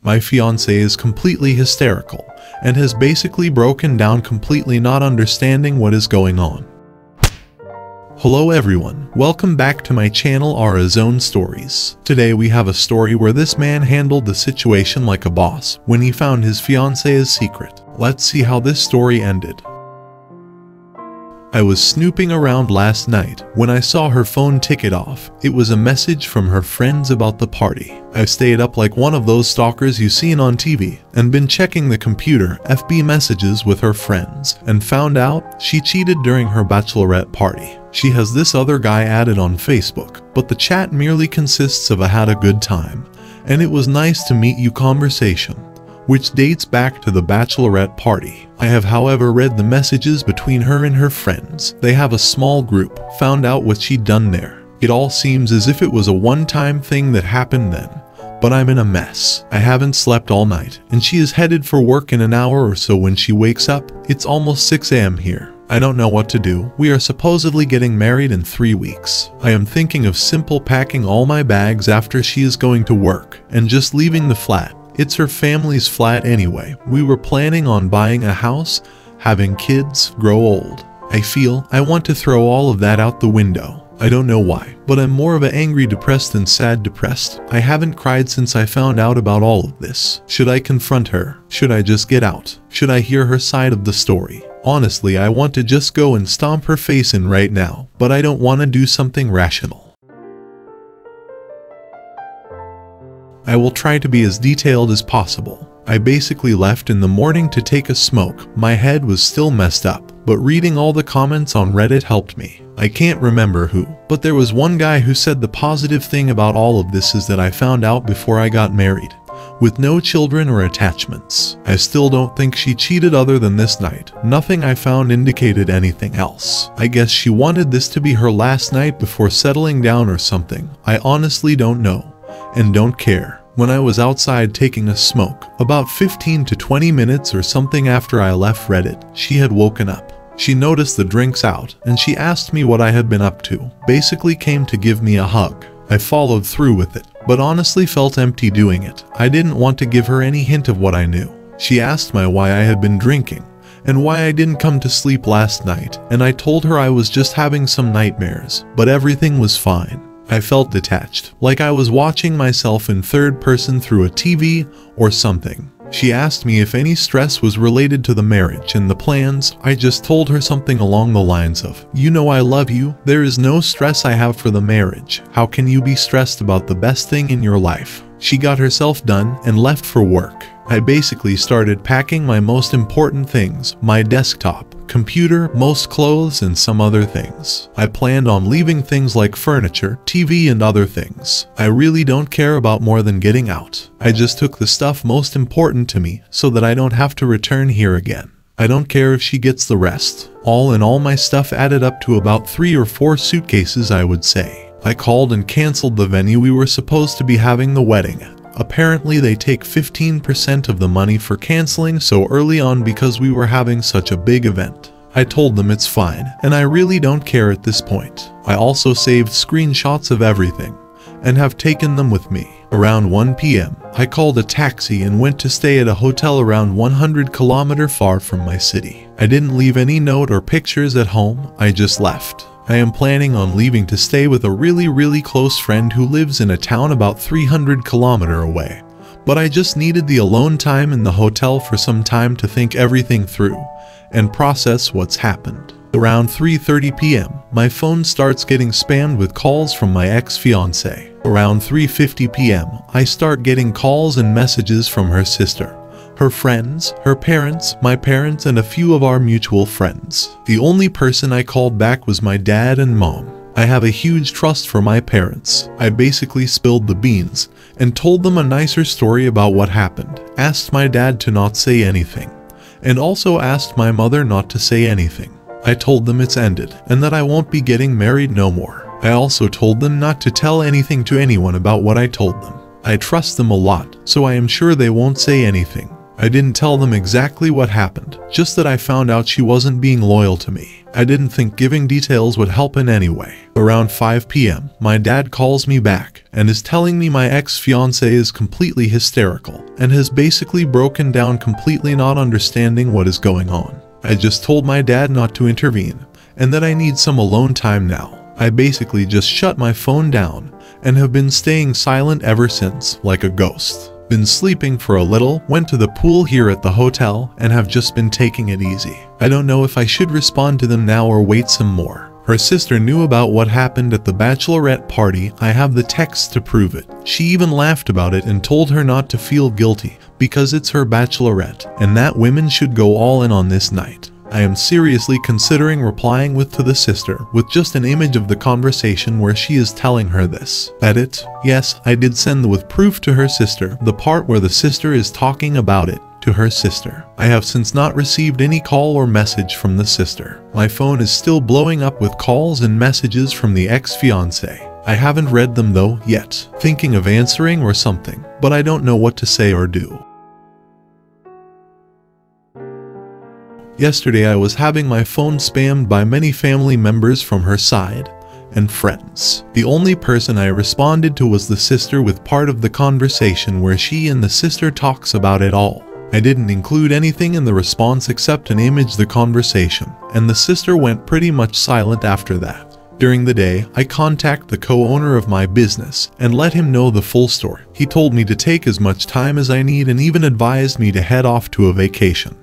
My fiancé is completely hysterical and has basically broken down, completely not understanding what is going on. Hello everyone, welcome back to my channel Our Zone Stories. Today we have a story where this man handled the situation like a boss when he found his fiancé's secret. Let's see how this story ended. I was snooping around last night when I saw her phone ticket off. It was a message from her friends about the party. I stayed up like one of those stalkers you seen on TV and been checking the computer FB messages with her friends and found out she cheated during her bachelorette party. She has this other guy added on Facebook, but the chat merely consists of a "had a good time" and "it was nice to meet you" conversation, which dates back to the bachelorette party. I have however read the messages between her and her friends. They have a small group. Found out what she'd done there. It all seems as if it was a one-time thing that happened then. But I'm in a mess. I haven't slept all night, and she is headed for work in an hour or so when she wakes up. It's almost 6 a.m. here. I don't know what to do. We are supposedly getting married in 3 weeks. I am thinking of simple packing all my bags after she is going to work and just leaving the flat. It's her family's flat anyway. We were planning on buying a house, having kids, grow old. I feel I want to throw all of that out the window. I don't know why, but I'm more of an angry depressed than sad depressed. I haven't cried since I found out about all of this. Should I confront her? Should I just get out? Should I hear her side of the story? Honestly, I want to just go and stomp her face in right now, but I don't want to do something rational. I will try to be as detailed as possible. I basically left in the morning to take a smoke. My head was still messed up, but reading all the comments on Reddit helped me. I can't remember who, but there was one guy who said the positive thing about all of this is that I found out before I got married, with no children or attachments. I still don't think she cheated other than this night. Nothing I found indicated anything else. I guess she wanted this to be her last night before settling down or something. I honestly don't know and don't care. When I was outside taking a smoke, about 15 to 20 minutes or something after I left Reddit, she had woken up. She noticed the drinks out and she asked me what I had been up to. Basically came to give me a hug. I followed through with it, but honestly felt empty doing it. I didn't want to give her any hint of what I knew. She asked me why I had been drinking and why I didn't come to sleep last night, and I told her I was just having some nightmares, but everything was fine. I felt detached, like I was watching myself in third person through a TV or something. She asked me if any stress was related to the marriage and the plans. I just told her something along the lines of, "You know I love you. There is no stress I have for the marriage. How can you be stressed about the best thing in your life?" She got herself done and left for work. I basically started packing my most important things, my desktop, computer, most clothes, and some other things. I planned on leaving things like furniture, TV, and other things. I really don't care about more than getting out. I just took the stuff most important to me so that I don't have to return here again. I don't care if she gets the rest. All in all, my stuff added up to about 3 or 4 suitcases, I would say. I called and canceled the venue we were supposed to be having the wedding at. Apparently they take 15% of the money for canceling so early on because we were having such a big event. I told them it's fine, and I really don't care at this point. I also saved screenshots of everything and have taken them with me. Around 1 p.m., I called a taxi and went to stay at a hotel around 100 km far from my city. I didn't leave any note or pictures at home, I just left. I am planning on leaving to stay with a really close friend who lives in a town about 300 km away. But I just needed the alone time in the hotel for some time to think everything through and process what's happened. Around 3:30 p.m., my phone starts getting spammed with calls from my ex-fiancé. Around 3:50 p.m., I start getting calls and messages from her sister, her friends, her parents, my parents, and a few of our mutual friends. The only person I called back was my dad and mom. I have a huge trust for my parents. I basically spilled the beans and told them a nicer story about what happened. Asked my dad to not say anything, and also asked my mother not to say anything. I told them it's ended and that I won't be getting married no more. I also told them not to tell anything to anyone about what I told them. I trust them a lot, so I am sure they won't say anything. I didn't tell them exactly what happened, just that I found out she wasn't being loyal to me. I didn't think giving details would help in any way. Around 5 p.m., my dad calls me back and is telling me my ex-fiancé is completely hysterical and has basically broken down, completely not understanding what is going on. I just told my dad not to intervene and that I need some alone time now. I basically just shut my phone down and have been staying silent ever since, like a ghost. Been sleeping for a little, went to the pool here at the hotel, and have just been taking it easy. I don't know if I should respond to them now or wait some more. Her sister knew about what happened at the bachelorette party. I have the text to prove it. She even laughed about it and told her not to feel guilty because it's her bachelorette and that women should go all in on this night. I am seriously considering replying to the sister with just an image of the conversation where she is telling her this. Edit. Yes, I did send with proof to her sister, the part where the sister is talking about it to her sister. I have since not received any call or message from the sister. My phone is still blowing up with calls and messages from the ex-fiancé. I haven't read them though yet, thinking of answering or something, but I don't know what to say or do. Yesterday I was having my phone spammed by many family members from her side and friends. The only person I responded to was the sister with part of the conversation where she and the sister talks about it all. I didn't include anything in the response except an image the conversation, and the sister went pretty much silent after that. During the day, I contacted the co-owner of my business and let him know the full story. He told me to take as much time as I need and even advised me to head off to a vacation.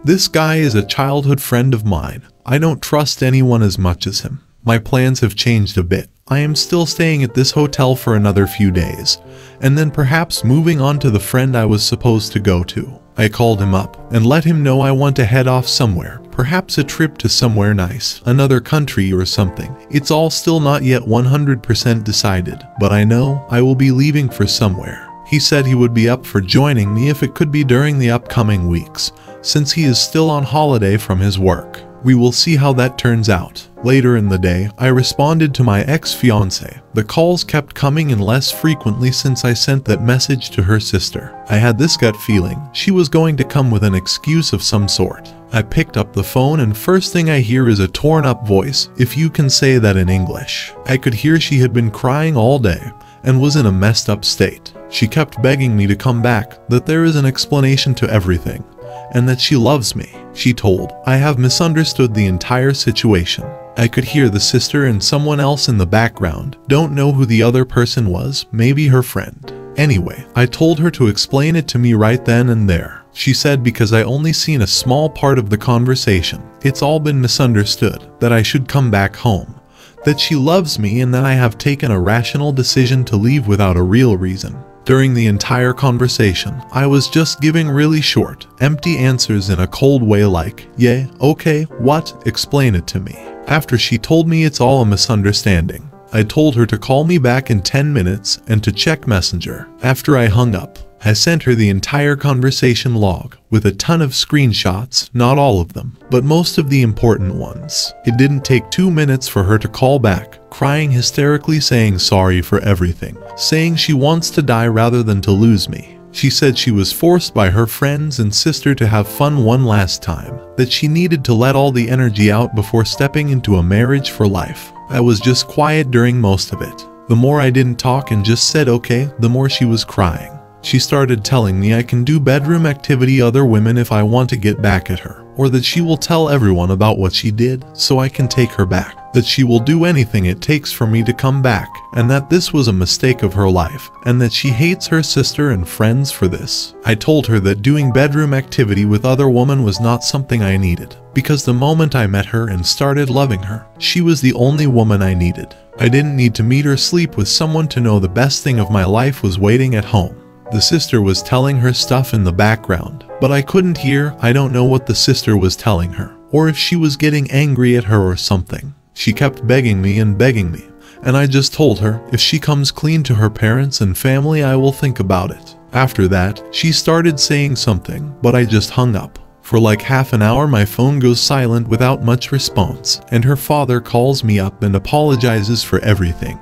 This guy is a childhood friend of mine. I don't trust anyone as much as him. My plans have changed a bit. I am still staying at this hotel for another few days, and then perhaps moving on to the friend I was supposed to go to. I called him up and let him know I want to head off somewhere, perhaps a trip to somewhere nice, another country or something. It's all still not yet 100% decided, but I know I will be leaving for somewhere. He said he would be up for joining me if it could be during the upcoming weeks, since he is still on holiday from his work. We will see how that turns out. Later in the day, I responded to my ex-fiancé. The calls kept coming in less frequently since I sent that message to her sister. I had this gut feeling she was going to come with an excuse of some sort. I picked up the phone and first thing I hear is a torn-up voice, if you can say that in English. I could hear she had been crying all day and was in a messed up state. She kept begging me to come back, that there is an explanation to everything, and that she loves me. She told, I have misunderstood the entire situation. I could hear the sister and someone else in the background. Don't know who the other person was, maybe her friend. Anyway, I told her to explain it to me right then and there. She said because I only seen a small part of the conversation, it's all been misunderstood, that I should come back home, that she loves me and that I have taken a rational decision to leave without a real reason. During the entire conversation, I was just giving really short, empty answers in a cold way like, yeah, okay, what, explain it to me. After she told me it's all a misunderstanding, I told her to call me back in 10 minutes and to check Messenger. After I hung up, I sent her the entire conversation log with a ton of screenshots, not all of them, but most of the important ones. It didn't take 2 minutes for her to call back, crying hysterically, saying sorry for everything, saying she wants to die rather than to lose me. She said she was forced by her friends and sister to have fun one last time, that she needed to let all the energy out before stepping into a marriage for life. I was just quiet during most of it. The more I didn't talk and just said okay, the more she was crying. She started telling me I can do bedroom activity other women if I want to get back at her, or that she will tell everyone about what she did so I can take her back, that she will do anything it takes for me to come back, and that this was a mistake of her life, and that she hates her sister and friends for this. I told her that doing bedroom activity with other women was not something I needed, because the moment I met her and started loving her, she was the only woman I needed. I didn't need to meet or sleep with someone to know the best thing of my life was waiting at home. The sister was telling her stuff in the background, but I couldn't hear. I don't know what the sister was telling her, or if she was getting angry at her or something. She kept begging me, and I just told her, if she comes clean to her parents and family, I will think about it. After that, she started saying something, but I just hung up. For like half an hour my phone goes silent without much response, and her father calls me up and apologizes for everything.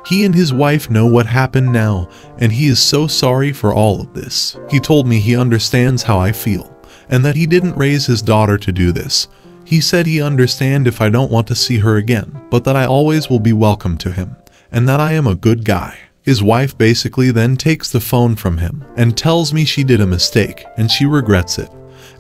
He and his wife know what happened now, and he is so sorry for all of this. He told me he understands how I feel, and that he didn't raise his daughter to do this. He said he understands if I don't want to see her again, but that I always will be welcome to him, and that I am a good guy. His wife basically then takes the phone from him and tells me she did a mistake and she regrets it,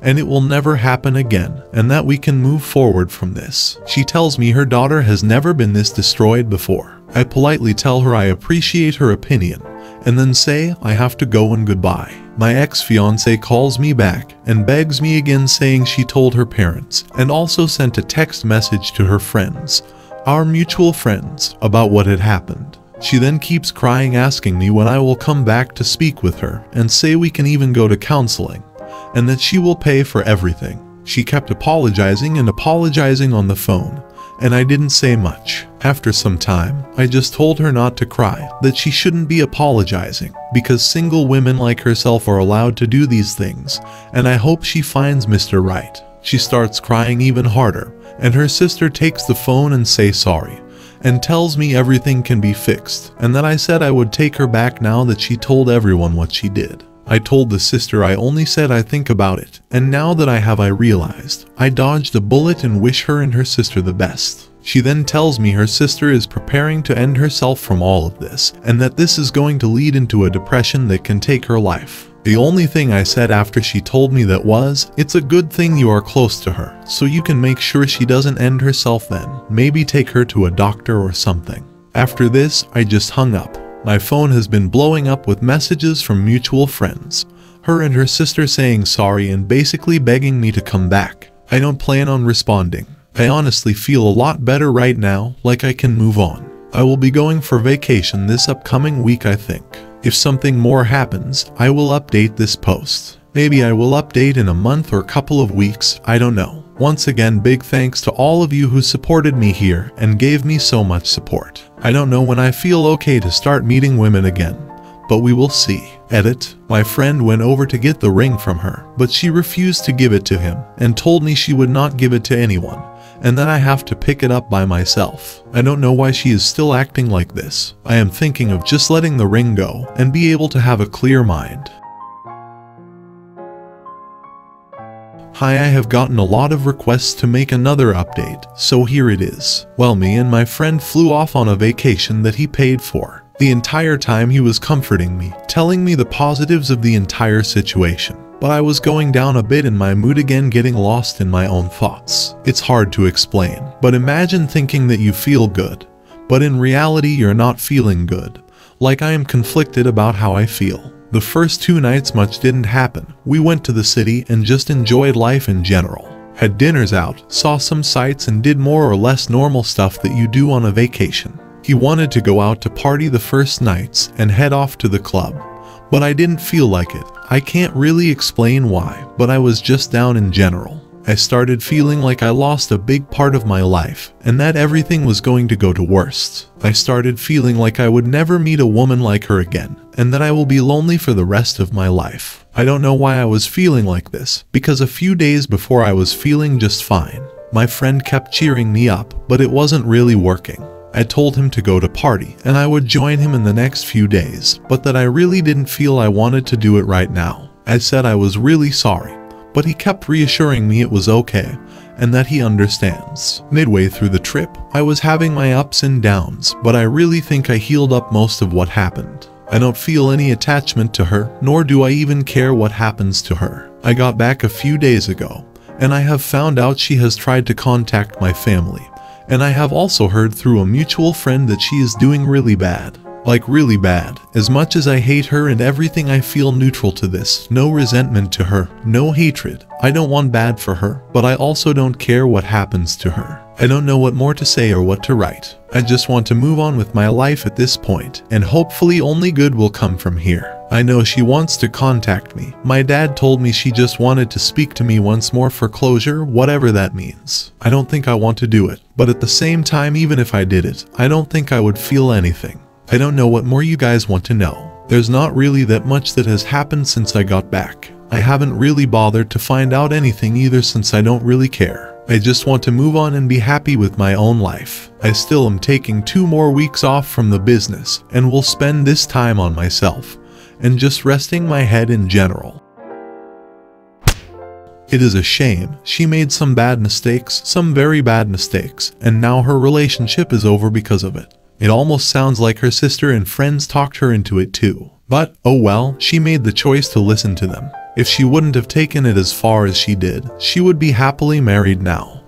and it will never happen again, and that we can move forward from this. She tells me her daughter has never been this destroyed before. I politely tell her I appreciate her opinion, and then say I have to go and goodbye. My ex-fiancé calls me back and begs me again, saying she told her parents and also sent a text message to her friends, our mutual friends, about what had happened. She then keeps crying, asking me when I will come back to speak with her, and say we can even go to counseling, and that she will pay for everything. She kept apologizing and apologizing on the phone, and I didn't say much. After some time, I just told her not to cry, that she shouldn't be apologizing, because single women like herself are allowed to do these things, and I hope she finds Mr. Right. She starts crying even harder, and her sister takes the phone and say sorry, and tells me everything can be fixed, and that I said I would take her back now that she told everyone what she did. I told the sister I only said I think about it, and now that I realized I dodged a bullet and wish her and her sister the best. She then tells me her sister is preparing to end herself from all of this, and that this is going to lead into a depression that can take her life. The only thing I said after she told me that was, it's a good thing you are close to her, so you can make sure she doesn't end herself then. Maybe take her to a doctor or something. After this, I just hung up. My phone has been blowing up with messages from mutual friends, her and her sister saying sorry and basically begging me to come back. I don't plan on responding. I honestly feel a lot better right now, like I can move on. I will be going for vacation this upcoming week, I think. If something more happens, I will update this post. Maybe I will update in a month or couple of weeks, I don't know. Once again, big thanks to all of you who supported me here and gave me so much support. I don't know when I feel okay to start meeting women again, but we will see. Edit. My friend went over to get the ring from her, but she refused to give it to him and told me she would not give it to anyone, and that I have to pick it up by myself. I don't know why she is still acting like this. I am thinking of just letting the ring go and be able to have a clear mind. Hi, I have gotten a lot of requests to make another update, so here it is. Well, me and my friend flew off on a vacation that he paid for. The entire time he was comforting me, telling me the positives of the entire situation. But I was going down a bit in my mood again, getting lost in my own thoughts. It's hard to explain, but imagine thinking that you feel good, but in reality you're not feeling good. Like I am conflicted about how I feel. The first 2 nights much didn't happen. We went to the city and just enjoyed life in general. Had dinners out, saw some sights, and did more or less normal stuff that you do on a vacation. He wanted to go out to party the first nights and head off to the club, but I didn't feel like it. I can't really explain why, but I was just down in general. I started feeling like I lost a big part of my life, and that everything was going to go to worst. I started feeling like I would never meet a woman like her again, and that I will be lonely for the rest of my life. I don't know why I was feeling like this, because a few days before I was feeling just fine. My friend kept cheering me up, but it wasn't really working. I told him to go to party, and I would join him in the next few days, but that I really didn't feel I wanted to do it right now. I said I was really sorry, but he kept reassuring me it was okay, and that he understands. Midway through the trip, I was having my ups and downs, but I really think I healed up most of what happened. I don't feel any attachment to her, nor do I even care what happens to her. I got back a few days ago, and I have found out she has tried to contact my family, and I have also heard through a mutual friend that she is doing really bad. Like really bad. As much as I hate her and everything, I feel neutral to this. No resentment to her, no hatred. I don't want bad for her, but I also don't care what happens to her. I don't know what more to say or what to write. I just want to move on with my life at this point, and hopefully only good will come from here. I know she wants to contact me. My dad told me she just wanted to speak to me once more for closure, whatever that means. I don't think I want to do it, but at the same time, even if I did it, I don't think I would feel anything. I don't know what more you guys want to know. There's not really that much that has happened since I got back. I haven't really bothered to find out anything either, since I don't really care. I just want to move on and be happy with my own life. I still am taking 2 more weeks off from the business and will spend this time on myself and just resting my head in general. It is a shame. She made some bad mistakes, some very bad mistakes, and now her relationship is over because of it. It almost sounds like her sister and friends talked her into it too. But, oh well, she made the choice to listen to them. If she wouldn't have taken it as far as she did, she would be happily married now.